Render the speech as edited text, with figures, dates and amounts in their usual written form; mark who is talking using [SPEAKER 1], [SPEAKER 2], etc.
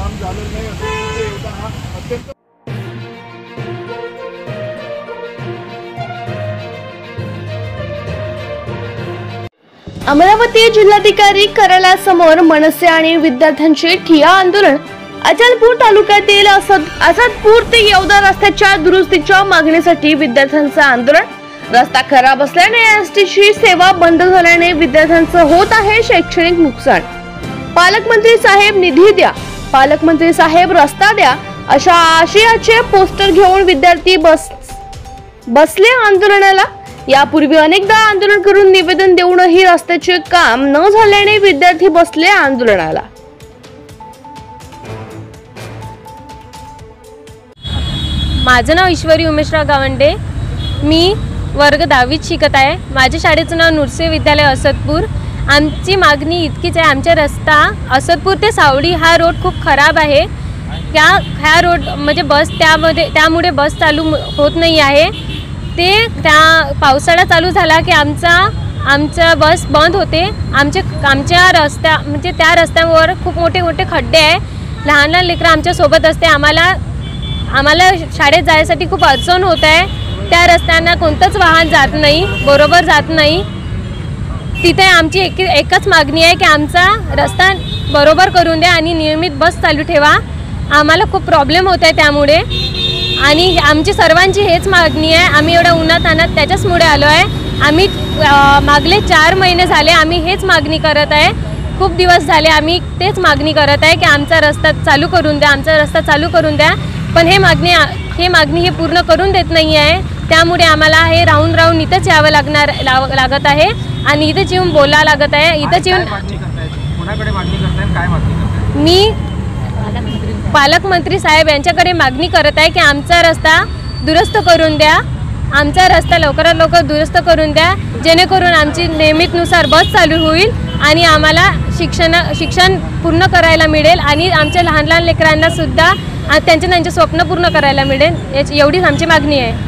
[SPEAKER 1] काम झालेलं नाही असं योगदान हा अत्यंत
[SPEAKER 2] अमरावती जिल्हाधिकारी कार्यालयासमोर मनसे आणि विद्यार्थ्यांचे ठिय्या आंदोलन। अचलपूर तालुक्यातील आझादपूर ते येवदा रस्त्याच्या दुरुस्तीच्या मागणीसाठी विद्यार्थ्यांचे आंदोलन। रस्ता खराब असल्याने एसटीची सेवा बंद झाल्याने विद्यार्थ्यांचं होत आहे शैक्षणिक नुकसान। पालकमंत्री साहेब निधी द्या, पालकमंत्री साहेब रस्ता द्या अशा आशयाचे पोस्टर घेऊन विद्यार्थी बसले आंदोलनाला। यापूर्वी अनेकदा आंदोलन करून निवेदन देऊनही रस्त्याचे काम न झाल्याने विद्यार्थी बसले आंदोलनाला।
[SPEAKER 3] माझं नाव ईश्वरी उमेशराव गावंडे, मी वर्ग 10वीत शिकत आहे। माझ्या शाळेचं नाव नुरसे विद्यालय असदपूर। आमची मागणी इतकीच आहे, आमचा रस्ता असदपूर ते सावडी हा रोड खूप खराब आहे। ह्या रोड म्हणजे त्यामुळे बस चालू होत नाही आहे। त्या पावसाळा चालू झाला की आमचा बस बंद होते। आमच्या रस्त्या म्हणजे त्या रस्त्यावर खूप मोठे मोठे खड्डे आहे। लहान लहान लेकरं आमच्या सोबत असते। आम्हाला शाळेत जायसाठी खूप अडचण होत आहे। त्या रस्त्यांना कोणतंच वाहन जात नाही, बरोबर जात नाही। तिथे आमची एकच मागणी आहे की आमचा रस्ता बरोबर करून द्या आणि नियमित बस चालू ठेवा। आम्हाला खूप प्रॉब्लेम होत आहे त्यामुळे, आणि आमची सर्वांची हेच मागणी आहे। आम्ही एवढ्या उन्हातान्हात त्याच्याचमुळे आलो आहे। आम्ही मागले 4 महिने झाले आम्ही हेच मागणी करत आहे। खूप दिवस झाले आम्ही तेच मागणी करत आहे की आमचा रस्ता चालू करून द्या, आमचा रस्ता चालू करून द्या। पण हे मागणी हे पूर्ण करून देत नाही आहे। त्यामुळे आम्हाला हे राहून इथंच यावं लागत आहे आणि इथेच येऊन बोलावं लागत आहे। इथेच येऊन मी पालकमंत्री साहेब यांच्याकडे मागणी करत आहे की आमचा रस्ता दुरुस्त करून द्या, आमचा रस्ता लवकरात लवकर दुरुस्त करून द्या, जेणेकरून आमची नियमितनुसार बस चालू होईल आणि आम्हाला शिक्षण पूर्ण करायला मिळेल आणि आमच्या लहान लहान लेकरांना सुद्धा त्यांचे स्वप्न पूर्ण करायला मिळेल। एवढीच आमची मागणी आहे।